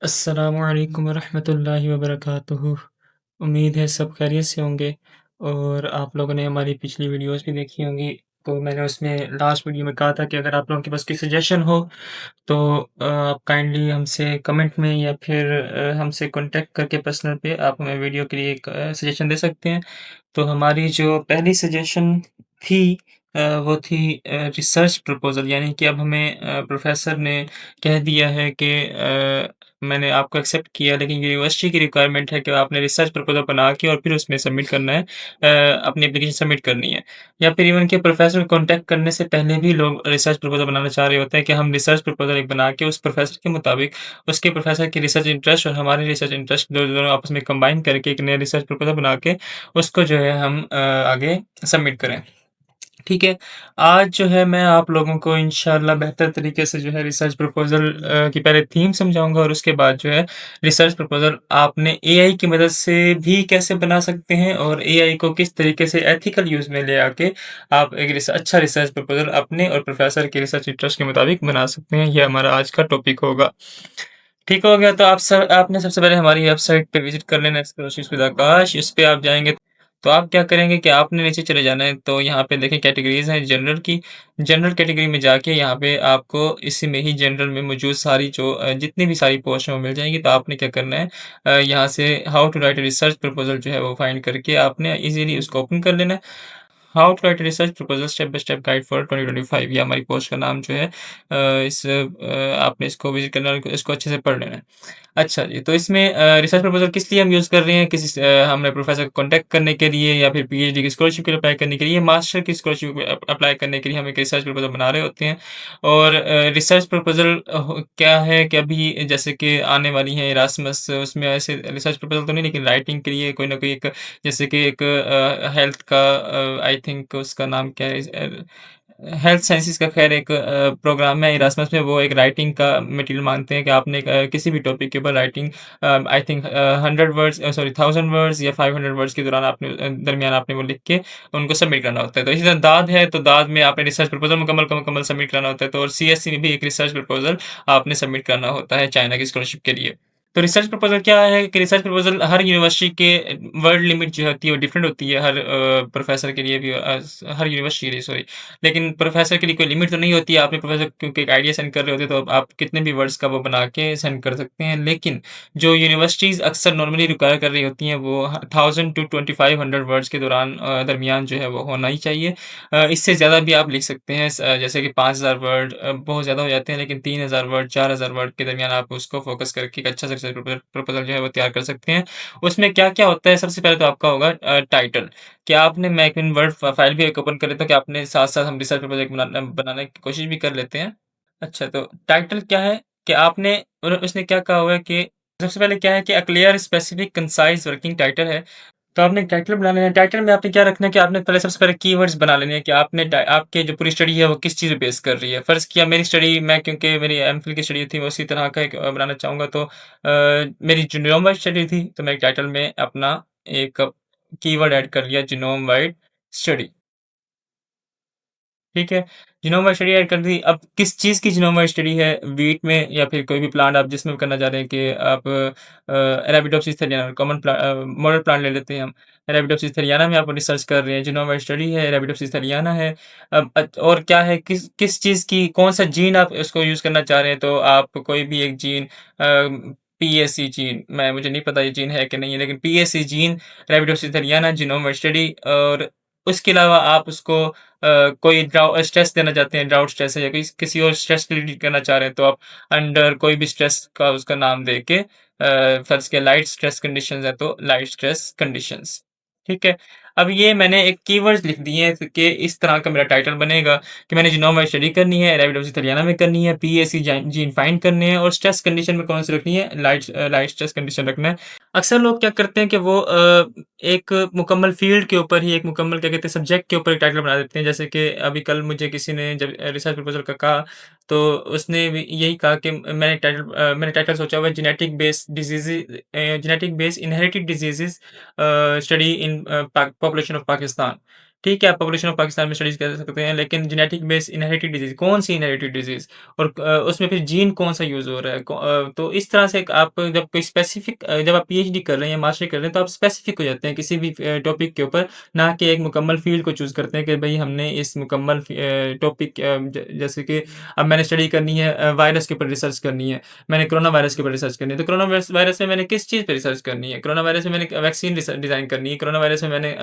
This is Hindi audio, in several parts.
अस्सलामुअलैकुम वरहमतुल्लाहि वबरकातुहू। उम्मीद है सब खैरियत से होंगे और आप लोगों ने हमारी पिछली वीडियोस भी देखी होंगी। तो मैंने उसमें लास्ट वीडियो में कहा था कि अगर आप लोगों के पास कोई सजेशन हो तो आप काइंडली हमसे कमेंट में या फिर हमसे कॉन्टेक्ट करके पर्सनल पे आप हमें वीडियो के लिए एक सजेशन दे सकते हैं। तो हमारी जो पहली सजेशन थी वो थी रिसर्च प्रपोज़ल, यानी कि अब हमें प्रोफ़ेसर ने कह दिया है कि मैंने आपको एक्सेप्ट किया, लेकिन यूनिवर्सिटी की रिक्वायरमेंट है कि आपने रिसर्च प्रपोज़ल बना के और फिर उसमें सबमिट करना है, अपनी एप्लीकेशन सबमिट करनी है। या फिर इवन कि प्रोफ़ेसर को कॉन्टैक्ट करने से पहले भी लोग रिसर्च प्रपोज़ल बनाना चाह रहे होते हैं कि हम रिसर्च प्रपोज़ल एक बना के उस प्रोफ़ेसर के मुताबिक, उसके प्रोफ़ेसर की रिसर्च इंटरेस्ट और हमारे रिसर्च इंटरेस्ट दोनों आपस में कंबाइन करके एक नया रिसर्च प्रपोज़ल बना के उसको जो है हम आगे सबमिट करें। ठीक है, आज जो है मैं आप लोगों को इंशाअल्लाह बेहतर तरीके से जो है रिसर्च प्रपोज़ल की पहले थीम समझाऊँगा और उसके बाद जो है रिसर्च प्रपोज़ल आपने एआई की मदद से भी कैसे बना सकते हैं और एआई को किस तरीके से एथिकल यूज़ में ले आके आप एक अच्छा रिसर्च प्रपोज़ल अपने और प्रोफ़ेसर के रिसर्च इंटरेस्ट के मुताबिक बना सकते हैं। ये हमारा आज का टॉपिक होगा। ठीक हो गया, तो आपने सबसे पहले हमारी वेबसाइट पे विज़िट कर लेना है स्कॉलरशिप विद आकाश। इस पे आप जाएँगे तो आप क्या करेंगे कि आपने नीचे चले जाना है, तो यहाँ पे देखिए कैटेगरीज़ हैं जनरल की। जनरल कैटेगरी में जाके यहाँ पे आपको इसी में ही जनरल में मौजूद सारी जो जितनी भी सारी पोस्ट हैं वो मिल जाएँगी। तो आपने क्या करना है, यहाँ से how to write a research proposal जो है वो फाइंड करके आपने ईज़िली उसको ओपन कर लेना है। How to write research proposal step by step guide for 2025, ये हमारी पोस्ट का नाम जो है। आपने इसको विजिट करना है, इसको अच्छे से पढ़ लेना है। अच्छा जी, तो इसमें रिसर्च प्रपोजल किस लिए हम यूज़ कर रहे हैं? हमने प्रोफेसर को कॉन्टैक्ट करने के लिए या फिर पीएचडी की स्कॉलरशिप के लिए अप्लाई करने के लिए, मास्टर की स्कॉलरशिप अप्लाई करने के लिए हम एक रिसर्च प्रपोजल बना रहे होते हैं। और रिसर्च प्रपोजल क्या है कि अभी जैसे कि आने वाली है इरास्मस, उसमें ऐसे रिसर्च प्रपोजल तो नहीं, लेकिन राइटिंग के लिए कोई ना कोई एक, जैसे कि एक हेल्थ का, आई थिंक उसका नाम क्या है, हेल्थ साइंसेज़ का ख़ैर एक प्रोग्राम है इरास्मस में, वो एक राइटिंग का मटीरियल माँगते हैं कि आपने एक किसी भी टॉपिक के ऊपर writing, I think 100 words, sorry 1000 words या 500 वर्ड्स के दौरान आपने दरमियान आपने वो लिख के उनको सबमिट करना होता है। तो इसी तरह दाद है, तो दाद में आपने रिसर्च प्रपोज़ल मुकम्मल सबमिट करना होता है। तो और सीएससी में भी एक रिसर्च प्रपोज़ल आपने सबमिट करना होता है चाइना की स्कॉलरशिप के लिए। तो रिसर्च प्रपोज़ल क्या है कि रिसर्च प्रपोज़ल हर यूनिवर्सिटी के वर्ड लिमिट जो होती है वो डिफरेंट होती है, हर प्रोफ़ेसर के लिए भी, हर यूनिवर्सिटी के लिए, सॉरी। लेकिन प्रोफ़ेसर के लिए कोई लिमिट तो नहीं होती है, आपने प्रोफ़ेसर क्योंकि एक आइडिया सेंड कर रहे होते हैं तो आप कितने भी वर्ड्स का वो बना के सेंड कर सकते हैं। लेकिन जो यूनिवर्सिटीज़ अक्सर नॉर्मली रिक्वायर कर रही होती हैं वो 1000 टू 2500 वर्ड्स के दौरान, दरमियान जो है वो होना ही चाहिए। इससे ज़्यादा भी आप लिख सकते हैं, जैसे कि 5000 वर्ड बहुत ज़्यादा हो जाते हैं, लेकिन 3000 वर्ड, 4000 वर्ड के दरमियान आप उसको फ़ोकस करके एक अच्छा सा रिसर्च प्रपोज़ल जो है वो तैयार कर सकते हैं। उसमें क्या-क्या होता है, सबसे पहले तो आपका होगा टाइटल। क्या आपने, मैं एक मिनट वर्ड फ़ाइल भी एक ओपन कर लेता हूँ कि आपने साथ-साथ हम रिसर्च प्रपोज़ल एक बनाने की कोशिश भी कर लेते हैं। अच्छा, तो टाइटल क्या है कि आपने, और उसने क्या कहा हुआ है कि सबसे पहले क्या है कि a clear, specific, concise working title है। तो आपने टाइटल बना लेना है। टाइटल में आपने क्या रखना है कि आपने पहले, सबसे पहले कीवर्ड्स बना लेने हैं कि आपने आपकी जो पूरी स्टडी है वो किस चीज़ पे बेस कर रही है। फ़र्ज़ किया मेरी स्टडी, मैं क्योंकि मेरी एमफ़िल की स्टडी थी, मैं उसी तरह का एक बनाना चाहूँगा, तो मेरी जीनोम वाइड स्टडी थी, तो मैं टाइटल में अपना एक कीवर्ड ऐड कर लिया, जीनोम वाइड स्टडी। ठीक है, जीनोम स्टडी ऐड कर दी। अब किस चीज़ की जीनोम स्टडी है, व्हीट में या फिर कोई भी प्लांट आप जिसमें करना चाह रहे हैं कि आप अरेबिडोप्सिस थैलियाना, मॉडल प्लांट ले लेते हैं हम। अरेबिडोप्सिस थैलियाना में आप रिसर्च कर रहे हैं, जीनोम स्टडी है, अरेबिडोप्सिस थैलियाना है। अब और क्या है, किस किस चीज़ की, कौन-सा जीन आप इसको यूज़ करना चाह रहे हैं, तो आप कोई भी एक जीन, पीएससी जीन, मुझे नहीं पता ये जीन है कि नहीं है, लेकिन PSC gene, Arabidopsis थैलियाना, genome study. और उसके अलावा आप उसको कोई स्ट्रेस देना चाहते हैं, ड्राउट स्ट्रेस है, या किसी और स्ट्रेस रिलीव करना चाह रहे हैं, तो आप अंडर कोई भी स्ट्रेस का उसका नाम दे के, फर्ज़ किया लाइट स्ट्रेस कंडीशंस है तो लाइट स्ट्रेस कंडीशंस, ठीक है। अब ये मैंने एक कीवर्ड्स लिख दिए हैं कि इस तरह का मेरा टाइटल बनेगा कि मैंने जीनोम वाइड स्टडी करनी है, अरेबिडोप्सिस थैलियाना में करनी है, पीएसी जीन फाइंड करने हैं, और स्ट्रेस कंडीशन में कौन सी रखनी है, लाइट स्ट्रेस कंडीशन रखना है। अक्सर लोग क्या करते हैं कि वो एक मुकम्मल फ़ील्ड के ऊपर ही, एक मुकम्मल क्या कहते हैं सब्जेक्ट के ऊपर एक टाइटल बना देते हैं। जैसे कि अभी कल मुझे किसी ने जब रिसर्च प्रपोज़ल का कहा, तो उसने भी यही कहा कि मैंने टाइटल सोचा हुआ है, genetic based inherited diseases study in population of Pakistan. ठीक है, आप पॉपुलेशन ऑफ पाकिस्तान में स्टडीज़ कर सकते हैं, लेकिन जेनेटिक बेस्ड इनहेरिटेड डिज़ीज़, कौन-सी इनहेरिटेड डिज़ीज़ और उसमें फिर जीन कौन-सा यूज़ हो रहा है। तो इस तरह से आप जब कोई स्पेसिफ़िक जब आप पीएचडी कर रहे हैं या मास्टरी कर रहे हैं, तो आप स्पेसिफ़िक हो जाते हैं किसी भी टॉपिक के ऊपर, ना कि एक मुकम्मल फ़ील्ड को चूज़ करते हैं कि भई हमने इस मुकम्मल टॉपिक जैसे कि अब मैंने स्टडी करनी है वायरस के ऊपर रिसर्च करनी है, मैंने कोरोना वायरस के ऊपर रिसर्च करनी है, तो कोरोना वायरस में मैंने किस चीज़ पे रिसर्च करनी है? कोरोना वायरस में मैंने वैक्सीन डिज़ाइन करनी है, कोरोना वायरस में मैंने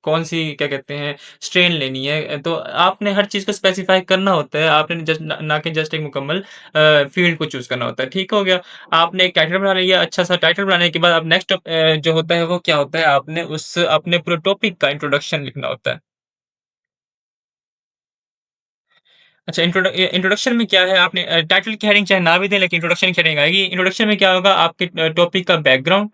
कौन-सी क्या कहते हैं स्ट्रेन लेनी है। तो आपने हर चीज़ को स्पेसिफ़ाई करना होता है, आपने जस्ट ना कि जस्ट एक मुकम्मल फ़ील्ड को चूज़ करना होता है, ठीक हो गया। आपने एक टाइटल बना लिया, अच्छा-सा टाइटल बनाने के बाद अब नेक्स्ट जो होता है वो क्या होता है, आपने उस अपने पूरे टॉपिक का इंट्रोडक्शन लिखना होता है। अच्छा इंट्रोडक्शन में क्या है आपने टाइटल की हेडिंग चाहे ना भी दें लेकिन इंट्रोडक्शन की हेडिंग आएगी। इंट्रोडक्शन में क्या होगा आपके टॉपिक का बैकग्राउंड,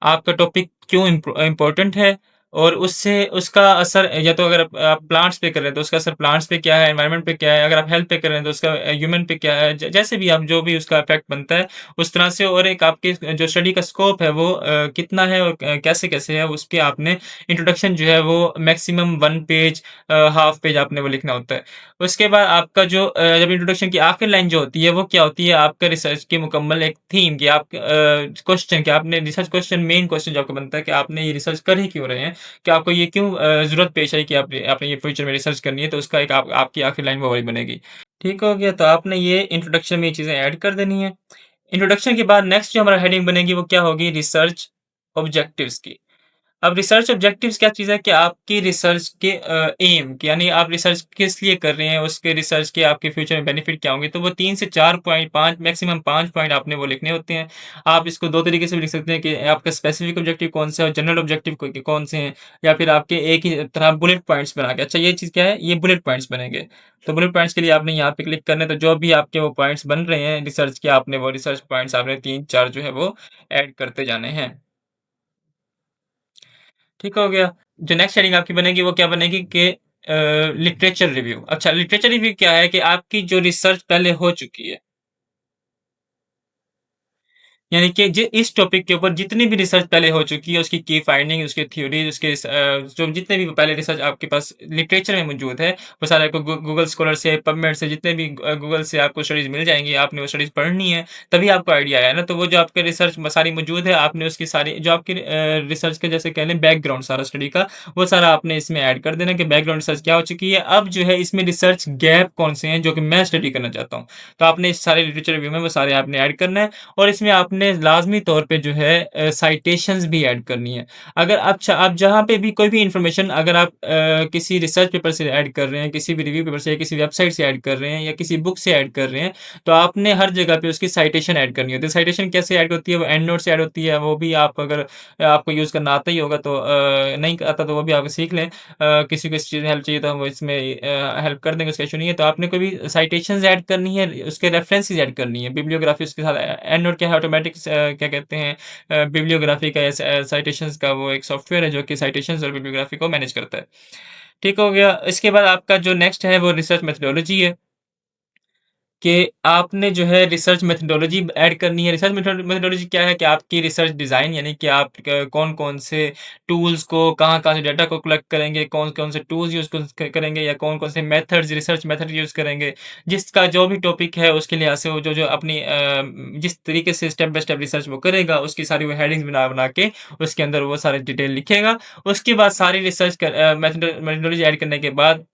आपका टॉपिक क्यों इम्पोर्टेंट है और उससे उसका असर या तो अगर आप प्लांट्स पे कर रहे हैं तो उसका असर प्लांट्स पे क्या है, एनवायरनमेंट पे क्या है, अगर आप हेल्थ पे कर रहे हैं तो उसका ह्यूमन पे क्या है, जैसे भी आप जो भी उसका इफेक्ट बनता है उस तरह से और एक आपके जो स्टडी का स्कोप है वो कितना है और कैसे कैसे है उस पर आपने इंट्रोडक्शन जो है वो मैक्सिमम 1 पेज हाफ पेज आपने वो लिखना होता है। उसके बाद आपका जो जब इंट्रोडक्शन की आखिरी लाइन जो होती है वो क्या होती है आपका रिसर्च की मुकम्मल एक थीम कि आप क्वेश्चन कि आपने रिसर्च क्वेश्चन मेन क्वेश्चन जो आपको बनता है कि आपने ये रिसर्च कर ही क्यों रहे हैं? कि आपको ये क्यों ज़रूरत पेश आई कि आपने आपने ये फ्यूचर में रिसर्च करनी है तो उसका एक आपकी आखिरी लाइन वो वाली बनेगी। ठीक हो गया तो आपने ये इंट्रोडक्शन में ये चीज़ें ऐड कर देनी है। इंट्रोडक्शन के बाद नेक्स्ट जो हमारा हेडिंग बनेगी वो क्या होगी रिसर्च ऑब्जेक्टिव्स की। अब रिसर्च ऑब्जेक्टिव्स क्या चीज़ है कि आपकी रिसर्च के एम कि यानी आप रिसर्च किस लिए कर रहे हैं, उसके रिसर्च के आपके फ्यूचर में बेनिफिट क्या होंगे, तो वो 3 से 4 पॉइंट 5 मैक्सिमम 5 पॉइंट आपने वो लिखने होते हैं। आप इसको 2 तरीके से भी लिख सकते हैं कि आपका स्पेसिफिक ऑब्जेक्टिव कौन-सा है और जनरल ऑब्जेक्टिव कौन से हैं या फिर आपके एक ही तरह बुलेट पॉइंट्स बना के अच्छा ये चीज़ क्या है, ये बुलेट पॉइंट्स बनेंगे। तो बुलेट पॉइंट्स के लिए आपने यहाँ पे क्लिक करना है, तो जो भी आपके वो पॉइंट्स बन रहे हैं रिसर्च के आपने वो रिसर्च पॉइंट्स आपने 3-4 जो है वो ऐड करते जाने हैं। ठीक हो गया। जो नेक्स्ट हेडिंग आपकी बनेगी वो क्या बनेगी कि लिटरेचर रिव्यू। अच्छा लिटरेचर रिव्यू क्या है कि आपकी जो रिसर्च पहले हो चुकी है यानी कि इस टॉपिक के ऊपर जितनी भी रिसर्च पहले हो चुकी है, उसकी की फाइंडिंग, उसकी थ्योरी, उसके जो जितने भी पहले रिसर्च आपके पास लिटरेचर में मौजूद है, वो सारे आपको गूगल स्कॉलर से, पबमेड से जितने भी गूगल से आपको स्टडीज़ मिल जाएँगी, आपने वो स्टडीज़ पढ़नी है, तभी आपको आइडिया आया ना। तो वो जो आपके रिसर्च में सारी मौजूद है, आपने उसकी सारी जो आपकी रिसर्च का जैसे कह लें बैकग्राउंड सारा स्टडी का, वो सारा आपने इसमें ऐड कर देना कि बैकग्राउंड रिसर्च क्या हो चुकी है। अब जो है इसमें रिसर्च गैप कौन से हैं, जो कि मैं स्टडी करना चाहता हूँ। तो आपने इस सारे लिटरेचर रिव्यू में वो सारे आपने ऐड करना है। और इसमें आपने लाज़मी तौर पे जो है साइटेशंस भी ऐड करनी है। अगर आप जहाँ पे भी कोई भी इन्फॉर्मेशन अगर आप किसी रिसर्च पेपर से ऐड कर रहे हैं, किसी भी रिव्यू पेपर से या किसी वेबसाइट से ऐड कर रहे हैं या किसी बुक से ऐड कर रहे हैं, तो आपने हर जगह पे उसकी साइटेशन ऐड करनी होती है। साइटेशन कैसे ऐड होती है? वो एंड नोट से ऐड होती है, वो भी आप अगर आपको यूज़ करना आता ही होगा तो नहीं आता तो वो भी आप सीख लें। किसी को इस चीज़ में हेल्प चाहिए तो हम वो इसमें हेल्प कर देंगे, उसका इश्यू नहीं है। तो आपने कोई भी साइटेशंस ऐड करनी है, उसके रेफरेंसेस ऐड करनी है, बिब्लियोग्राफी उसके साथ एंड नोट क्या है ऑटोमेटिक क्या कहते हैं बिब्लियोग्राफी का साइटेशंस का वो एक सॉफ्टवेयर है जो कि साइटेशंस और बिब्लियोग्राफी को मैनेज करता है। ठीक हो गया, इसके बाद आपका जो नेक्स्ट है वो रिसर्च मेथोडोलॉजी है। कि आपने जो है रिसर्च मेथोडोलॉजी ऐड करनी है। रिसर्च मेथोडोलॉजी क्या है कि आपकी रिसर्च डिज़ाइन यानी कि आप कौन-कौन से टूल्स को कहाँ-कहाँ से डाटा को कलेक्ट करेंगे, कौन-कौन से टूल्स यूज़ करेंगे या कौन-कौन से मेथड्स रिसर्च मेथड यूज़ करेंगे। जिसका जो भी टॉपिक है उसके लिहाज से वो जो अपनी जिस तरीके से स्टेप बाय स्टेप रिसर्च वो करेगा उसकी सारी वो हेडिंग्स बना-बना के उसके अंदर वो सारे डिटेल लिखेगा। उसके बाद सारी रिसर्च मेथोडोलॉजी ऐड करने के बाद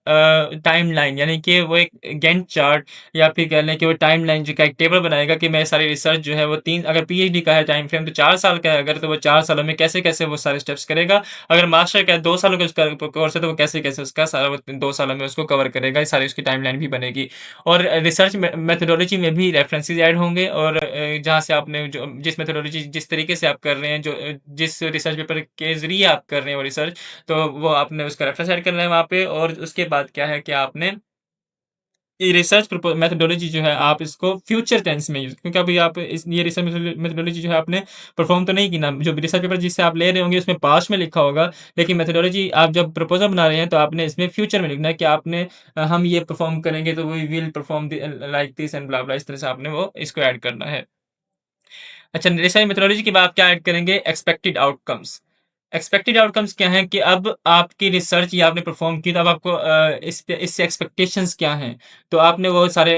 टाइमलाइन यानी कि वो एक गैंट चार्ट या फिर कह लें कि वो टाइमलाइन जो का एक टेबल बनाएगा कि मैं सारी रिसर्च जो है वो 3 अगर पीएचडी का है टाइम फ्रेम तो 4 साल का है अगर तो वो 4 सालों में कैसे-कैसे वो सारे स्टेप्स करेगा। अगर मास्टर का है 2 सालों का उसका कोर्स है तो वो कैसे-कैसे उसका सारा वो 2 सालों में उसको कवर करेगा। ये सारी उसकी टाइमलाइन भी बनेगी और रिसर्च मेथोडोलॉजी में भी रेफरेंसेस ऐड होंगे और जहाँ से आपने जो जिस मेथोडोलॉजी जिस तरीके से आप कर रहे हैं जिस रिसर्च पेपर के ज़रिए आप कर रहे हैं वो रिसर्च तो वो आपने उसका रेफरेंस ऐड करना है वहाँ पे और उसके बाद क्या है कि आपने ये रिसर्च मेथोडोलॉजी जो है आप इसको फ्यूचर टेंस में यूज़ क्योंकि अभी आप इस ये रिसर्च मेथोडोलॉजी जो है आपने परफॉर्म तो नहीं की ना, जो भी रिसर्च पेपर जिससे आप ले रहे होंगे उसमें पास्ट में लिखा होगा, लेकिन मेथोडोलॉजी आप जब प्रपोज़ल बना रहे हैं तो आपने इसमें फ्यूचर में लिखना है कि आपने हम ये परफॉर्म करेंगे तो we will perform like this and blah blah इस तरह से आपने वो इसको ऐड करना है। अच्छा रिसर्च मेथोडोलॉजी के बाद आप क्या ऐड करेंगे एक्सपेक्टेड आउटकम्स। एक्सपेक्टेड आउटकम्स क्या हैं कि अब आपकी रिसर्च या आपने परफॉर्म की तो अब आपको इस पे इससे एक्सपेक्टेशंस क्या हैं? तो आपने वो सारे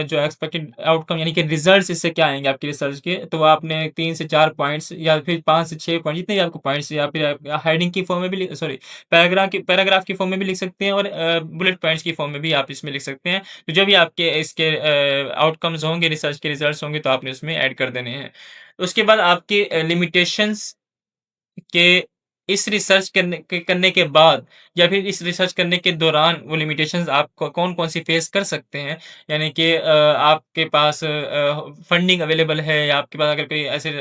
जो एक्सपेक्टेड आउटकम यानी कि रिजल्ट्स इससे क्या आएँगे आपकी रिसर्च के, तो वो आपने 3 से 4 पॉइंट्स या फिर 5 से 6 पॉइंट जितने भी आपको पॉइंट्स या फिर आप हेडिंग की फॉर्म में भी सॉरी पैराग्राफ की फॉर्म में भी लिख सकते हैं और बुलेट पॉइंट्स की फॉर्म में भी आप इसमें लिख सकते हैं। तो जो भी आपके इसके आउटकम्स होंगे, रिसर्च के रिजल्ट्स होंगे तो आपने उसमें ऐड कर देने हैं। उसके बाद आपके लिमिटेशंस कि इस रिसर्च करने के बाद या फिर इस रिसर्च करने के दौरान वो लिमिटेशंस आपको कौन-कौन सी फेस कर सकते हैं। यानी कि आपके पास फंडिंग अवेलेबल है या आपके पास अगर कोई ऐसे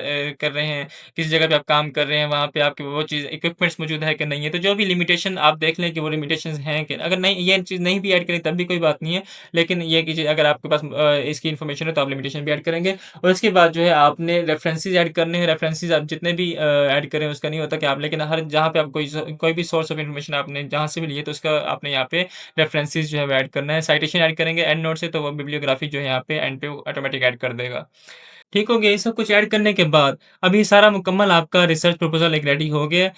कर रहे हैं, किसी जगह पे आप काम कर रहे हैं, वहाँ पे आपके वो चीज़ इक्विपमेंट्स मौजूद है कि नहीं है। तो जो भी लिमिटेशन आप देख लें कि वो लिमिटेशंस हैं कि अगर नहीं ये चीज़ नहीं भी ऐड करें तब भी कोई बात नहीं है। लेकिन ये कीजिए अगर आपके पास इसकी इन्फॉर्मेशन है तो आप लिमिटेशन भी ऐड करेंगे। और उसके बाद जो है आपने रेफरेंसेस ऐड करने हैं, रेफरेंसेस आप जितने भी ऐड करें उसका नहीं होता कि आप लेकिन हर जहाँ पे आप कोई भी सोर्स ऑफ इन्फॉर्मेशन आपने जहाँ से भी ली है तो उसका आपने यहाँ पे रेफरेंसेस जो है वो ऐड करना है। साइटेशन ऐड करेंगे एंड नोट से तो वो बिब्लियोग्राफी जो है यहाँ पे एंड पे ऑटोमेटिक ऐड कर देगा। ठीक हो गया, ये सब कुछ ऐड करने के बाद, अब ये सारा मुकम्मल आपका रिसर्च प्रपोज़ल एक रेडी हो गया।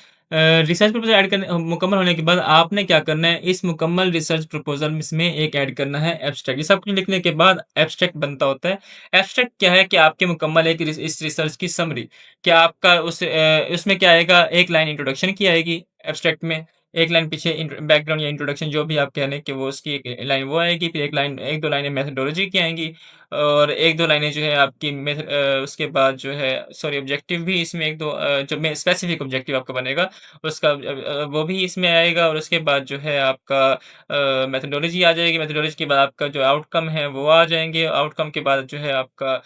रिसर्च प्रपोज़ल ऐड करने मुकम्मल होने के बाद आपने क्या करना है, इस मुकम्मल रिसर्च प्रपोज़ल में एक ऐड करना है एब्स्ट्रैक्ट। ये सब कुछ लिखने के बाद एब्स्ट्रैक्ट बनता होता है। एब्स्ट्रैक्ट क्या है कि आपके मुकम्मल एक इस रिसर्च की समरी, क्या आपका उसमें क्या आएगा, एक लाइन इंट्रोडक्शन की आएगी एब्स्ट्रैक्ट में, एक लाइन पीछे बैकग्राउंड या इंट्रोडक्शन जो भी आप कह लें कि वो उसकी एक लाइन वो आएगी, फिर एक लाइन 1-2 लाइनें मेथोडोलॉजी की आएँगी और 1-2 लाइनें जो है आपकी उसके बाद जो है सॉरी ऑब्जेक्टिव भी इसमें 1-2 जो में स्पेसिफिक ऑब्जेक्टिव आपका बनेगा, उसका वो भी इसमें आएगा और उसके बाद जो है आपका मेथोडोलॉजी आ जाएगी, मेथोडोलॉजी के बाद आपका जो आउटकम है वो आ जाएँगे, आउटकम के बाद जो है आपका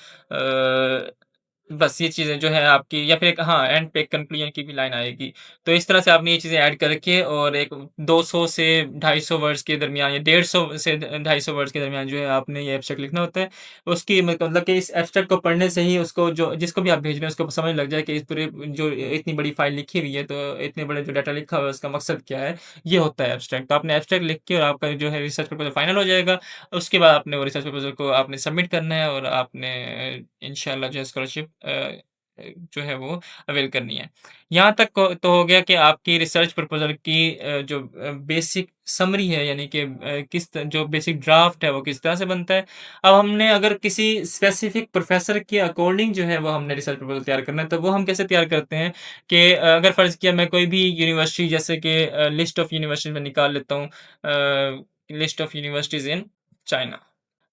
बस ये चीज़ें जो है आपकी या फिर एक हाँ, एंड पे कंक्लूजन की भी लाइन आएगी। तो इस तरह से आपने ये चीज़ें ऐड करके और एक 200 से 250 वर्ड्स के दरमियान या 150 से 250 वर्ड्स के दरमियान जो है आपने ये एब्स्ट्रैक्ट लिखना होता है। उसकी मतलब कि इस एब्स्ट्रैक्ट को पढ़ने से ही उसको जो जिसको भी आप भेज रहे हैं उसको समझ लग जाए कि इस पूरे जो इतनी बड़ी फ़ाइल लिखी हुई है, तो इतने बड़े जो डाटा लिखा हुआ है उसका मकसद क्या है, ये होता है एब्स्ट्रैक्ट। तो आपने एब्स्ट्रैक्ट लिख के और आपका जो है रिसर्च प्रपोज़ल फाइनल हो जाएगा। उसके बाद आपने वो रिसर्च प्रपोज़ल को आपने सबमिट करना है और आपने इंशाअल्लाह जो है स्कॉलरशिप जो है वो अवेल करनी है। यहाँ तक को तो हो गया कि आपकी रिसर्च प्रपोज़ल की जो बेसिक समरी है यानी कि किस त जो बेसिक ड्राफ्ट है वो किस तरह से बनता है। अब हमने अगर किसी स्पेसिफिक प्रोफ़ेसर के अकॉर्डिंग जो है वो हमने रिसर्च प्रपोज़ल तैयार करना है, तो वो हम कैसे तैयार करते हैं कि अगर फ़र्ज़ किया मैं कोई भी यूनिवर्सिटी जैसे कि लिस्ट ऑफ यूनिवर्सिटीज़ मैं निकाल लेता हूँ list of universities in China.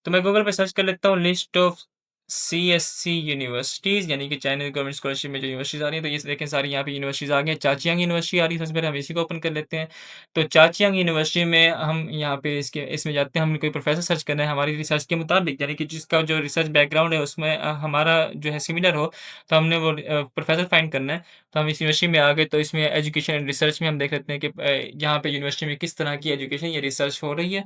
तो मैं गूगल पे सर्च कर लेता हूँ लिस्ट ऑफ सीएससी यूनिवर्सिटीज़ यानी कि चाइनीज़ गवर्नमेंट स्कॉलरशिप में जो यूनिवर्सिटीज़ आ रही हैं, तो ये देखें सारी यहाँ पे यूनिवर्सिटीज़ आ गई हैं। चाचियांग यूनिवर्सिटी आ रही है सबसे पहले हम इसी को ओपन कर लेते हैं। तो चाचियांग यूनिवर्सिटी में हम यहाँ पे इसमें जाते हैं, हमें कोई प्रोफ़ेसर सर्च करना है हमारी रिसर्च के मुताबिक यानी कि जिसका जो रिसर्च बैकग्राउंड है उसमें हमारा जो है सिमिलर हो, तो हमने वो प्रोफ़ेसर फाइंड करना है। तो हम इस यूनिवर्सिटी में आ गए तो इसमें एजुकेशन एंड रिसर्च में हम देख लेते हैं कि यहाँ पे यूनिवर्सिटी में किस तरह की एजुकेशन या रिसर्च हो रही है।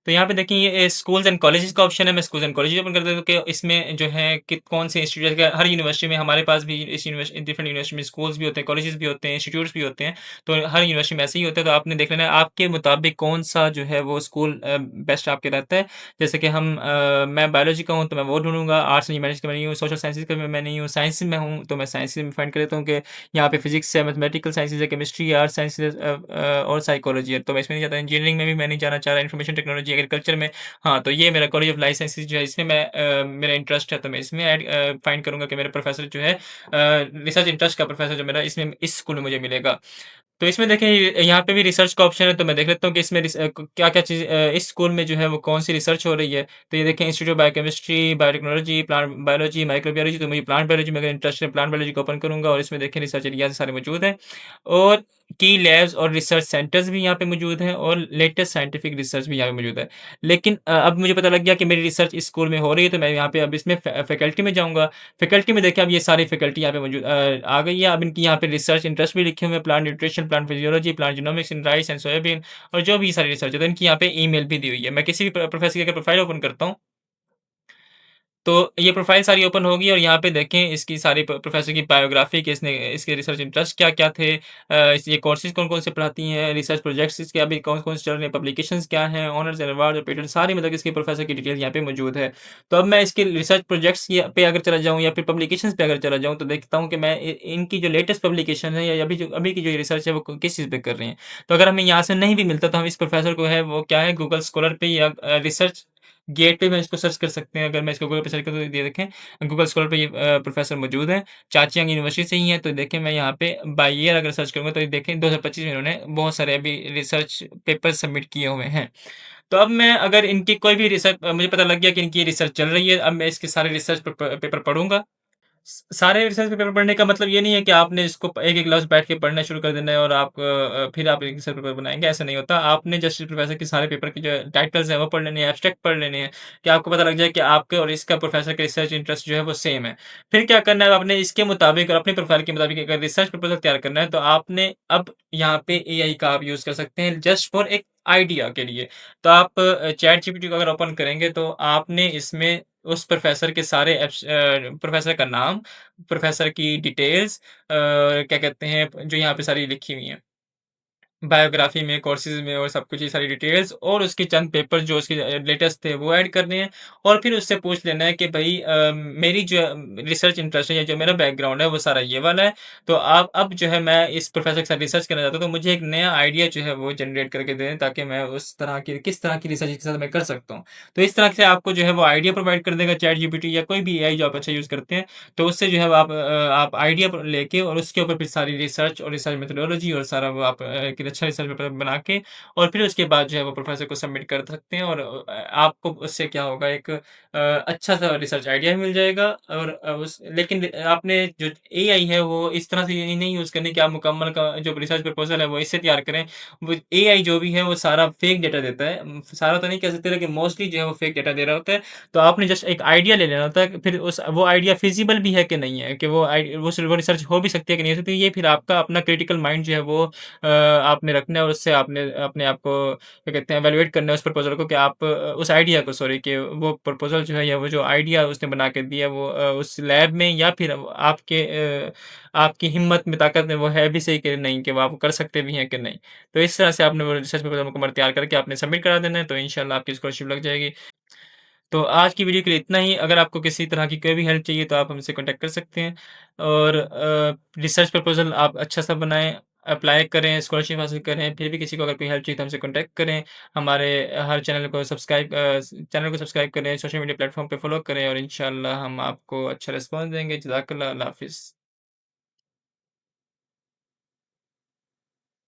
तो यहाँ पे देखिए ये स्कूल्स एंड कॉलेजेस का ऑप्शन है, मैं स्कूल्स एंड कॉलेजेस ओपन कर देता हूँ कि इसमें जो है कि कौन से इंस्टीट्यूट का हर यूनिवर्सिटी में हमारे पास भी इस डिफरेंट यूनिवर्सिटी में स्कूल्स भी होते हैं, कॉलेजेस भी होते हैं, इंस्टीट्यूट्स भी होते हैं। तो हर यूनिवर्सिटी में ऐसे ही होता है, तो आपने देख लेना है आपके मुताबिक कौन-सा जो है वो स्कूल बेस्ट आपके रहता है। जैसे कि मैं बायोलॉजी का हूँ तो मैं वो ढूँढूँगा, आर्ट्स एंड ह्यूमैनिटीज़ का मैं नहीं हूँ, सोशल साइंसेज़ का मैं नहीं हूँ, साइंस में हूँ तो मैं साइंस में फाइंड कर लेता हूँ कि यहाँ पे फिज़िक्स है, मैथमेटिकल साइंसेज़ है, केमिस्ट्री है, आर्ट साइंसेज़ और साइकोलॉजी है। तो मैं इसमें नहीं जाता, इंजीनियरिंग में भी मैं नहीं जाना चाह रहा, इन्फॉर्मेशन टेक्नोलॉजी, एग्रीकल्चर में हाँ, तो ये मेरा कॉलेज ऑफ लाइफ साइंसेज़ जो है इसमें मेरा इंटरेस्ट है तो मैं इसमें फाइंड करूँगा कि मेरे प्रोफ़ेसर जो है रिसर्च इंटरेस्ट का प्रोफ़ेसर जो मेरा इसमें इस स्कूल में मुझे मिलेगा। तो इसमें देखें यहाँ पे भी रिसर्च का ऑप्शन है तो मैं देख लेता हूँ कि इसमें क्या-क्या चीज़ इस स्कूल में जो है वो कौन-सी रिसर्च हो रही है। तो ये देखें institute of biochemistry, biotechnology, plant biology, microbiology तो मुझे प्लांट बायोलॉजी में अगर इंटरेस्ट है प्लांट बायोलॉजी को ओपन करूँगा और इसमें देखें रिसर्च एरियाज़ सारे मौजूद हैं। और की लैब्स और रिसर्च सेंटर्स भी यहाँ पे मौजूद हैं और लेटेस्ट साइंटिफिक रिसर्च भी यहाँ पे मौजूद है। लेकिन अब मुझे पता लग गया कि मेरी रिसर्च इस स्कूल में हो रही है तो मैं यहाँ पे अब इसमें फैकल्टी में जाऊँगा। फैकल्टी में देखिए अब ये सारी फैकल्टी यहाँ पे मौजूद आ गई है। अब इनकी यहाँ पे रिसर्च इंटरेस्ट भी लिखे हुए हैं plant nutrition, plant physiology, plant genomics in rice and soybean और जो भी सारी रिसर्च है तो इनकी यहाँ पे ईमेल भी दी हुई है। मैं किसी भी प्रोफेसर की अगर प्रोफाइल ओपन करता हूँ तो ये प्रोफ़ाइल सारी ओपन होगी और यहाँ पे देखें इसकी सारी प्रोफ़ेसर की बायोग्राफ़ी कि इसने इसके रिसर्च इंटरेस्ट क्या-क्या थे, ये कोर्सेज़ कौन-कौन से पढ़ाती हैं, रिसर्च प्रोजेक्ट्स इसके अभी कौन-कौन से चल रहे हैं, पब्लिकेशंस क्या हैं, ऑनर्स एंड अवार्ड और पेटेंट सारी मतलब इसके प्रोफ़ेसर की डिटेल यहाँ पे मौजूद है। तो अब मैं इसके रिसर्च प्रोजेक्ट्स या पे अगर चला जाऊँ या फिर पब्लिकेशंस पे अगर चला जाऊँ तो देखता हूँ कि मैं इनकी जो लेटेस्ट पब्लिकेशन है या अभी की जो रिसर्च है वो किस चीज़ पे कर रही हैं। तो अगर हमें यहाँ से नहीं भी मिलता तो हम इस प्रोफ़ेसर को है वो क्या है गूगल स्कॉलर पे या रिसर्च गेट पे मैं इसको सर्च कर सकते हैं। अगर मैं इसको गूगल पे सर्च करूँ तो ये देखें गूगल स्कॉलर पे ये प्रोफ़ेसर मौजूद हैं। चाचियांग यूनिवर्सिटी से ही हैं, तो देखें मैं यहाँ पे बाय ईयर अगर सर्च करूँगा तो ये देखें 2025 में इन्होंने बहुत सारे अभी रिसर्च पेपर सबमिट किए हुए हैं। तो अब मैं अगर इनकी कोई भी रिसर्च मुझे पता लग गया कि इनकी रिसर्च चल रही है, अब मैं इसके सारे रिसर्च पेपर पढ़ूँगा। सारे रिसर्च पेपर पढ़ने का मतलब ये नहीं है कि आपने इसको एक-एक लफ्ज़ बैठ के पढ़ना शुरू कर देना है और आप फिर आप एक रिसर्च पेपर बनाएँगे, ऐसा नहीं होता। आपने जस्ट प्रोफ़ेसर के सारे पेपर के जो टाइटल्स हैं वो पढ़ लेने हैं, एब्स्ट्रैक्ट पढ़ लेने हैं, कि आपको पता लग जाए कि आपके और इसका प्रोफ़ेसर का रिसर्च इंटरेस्ट जो है वो सेम है। फिर क्या करना है आपने इसके मुताबिक और अपने प्रोफ़ाइल के मुताबिक अगर रिसर्च प्रपोज़ल तैयार करना है तो आपने अब यहाँ पे एआई का आप यूज़ कर सकते हैं जस्ट फॉर एक आइडिया के लिए। तो आप चैट जीपीटी को अगर ओपन करेंगे तो आपने इसमें उस प्रोफ़ेसर के सारे प्रोफ़ेसर का नाम, प्रोफ़ेसर की डिटेल्स क्या कहते हैं, जो यहाँ पे सारी लिखी हुई हैं। बायोग्राफ़ी में, कोर्सेज़ में और सब कुछ ये सारी डिटेल्स और उसके चंद पेपर जो उसके लेटेस्ट थे वो ऐड करने हैं और फिर उससे पूछ लेना है कि भई मेरी जो रिसर्च इंटरेस्ट है या जो मेरा बैकग्राउंड है वो सारा ये वाला है। तो आप अब जो है मैं इस प्रोफ़ेसर के साथ रिसर्च करना चाहता हूँ तो मुझे एक नया आइडिया जो है वो जनरेट करके दें ताकि मैं उस तरह की किस तरह की रिसर्च के साथ मैं कर सकता हूँ। तो इस तरह से आपको जो है वो आइडिया प्रोवाइड कर देगा चैट जीपीटी या कोई भी एआई जो आप अच्छा यूज़ करते हैं। तो उससे जो है वो आप आइडिया लेके और उसके ऊपर फिर सारी रिसर्च और रिसर्च मेथोडोलॉजी और सारा वो आप एक अच्छा रिसर्च पेपर बना के और फिर उसके बाद जो है वो प्रोफ़ेसर को सबमिट कर सकते हैं और आपको उससे क्या होगा एक अच्छा-सा रिसर्च आइडिया भी मिल जाएगा और उस लेकिन आपने जो एआई है वो इस तरह से ये नहीं यूज़ करनी कि आप मुकम्मल का जो रिसर्च प्रपोज़ल है वो इससे तैयार करें। वो एआई जो भी है वो सारा फेक डेटा देता है। सारा तो नहीं कह सकते लेकिन मोस्टली जो है वो फेक डेटा दे रहा होता है। तो आपने जस्ट एक आइडिया ले लेना होता है कि फिर उस वो आइडिया फ़िज़िबल भी है कि नहीं है, कि वो रिसर्च हो भी सकती है कि नहीं हो सकती, ये फिर आपका अपना क्रिटिकल माइंड जो है वो आपने रखना है और उससे आपने अपने आप को क्या कहते हैं इवैल्यूएट करना है उस प्रपोज़ल को कि आप उस आइडिया को सॉरी कि वो प्रपोज़ल जो है या वो जो आइडिया उसने बना के दिया वो उस लैब में या फिर आपकी हिम्मत में ताकत में वो है भी सही कि नहीं, कि वो आप कर सकते भी हैं कि नहीं। तो इस तरह से आपने वो रिसर्च प्रपोज़ल मुकम्मल तैयार करके आपने सबमिट करा देना है, तो इंशाल्लाह आपकी स्कॉलरशिप लग जाएगी। तो आज की वीडियो के लिए इतना ही। अगर आपको किसी तरह की कोई भी हेल्प चाहिए तो आप हमसे कॉन्टैक्ट कर सकते हैं और रिसर्च प्रपोज़ल आप अच्छा-सा बनाएँ, अप्लाई करें, स्कॉलरशिप हासिल करें। फिर भी किसी को अगर कोई हेल्प चाहिए तो हमसे कॉन्टैक्ट करें। हमारे हर चैनल को सब्सक्राइब करें, सोशल मीडिया प्लेटफ़ॉर्म पे फ़ॉलो करें और इंशाअल्लाह हम आपको अच्छा रिस्पॉन्स देंगे। जज़ाकल्लाह, अल्लाह हाफ़िज़।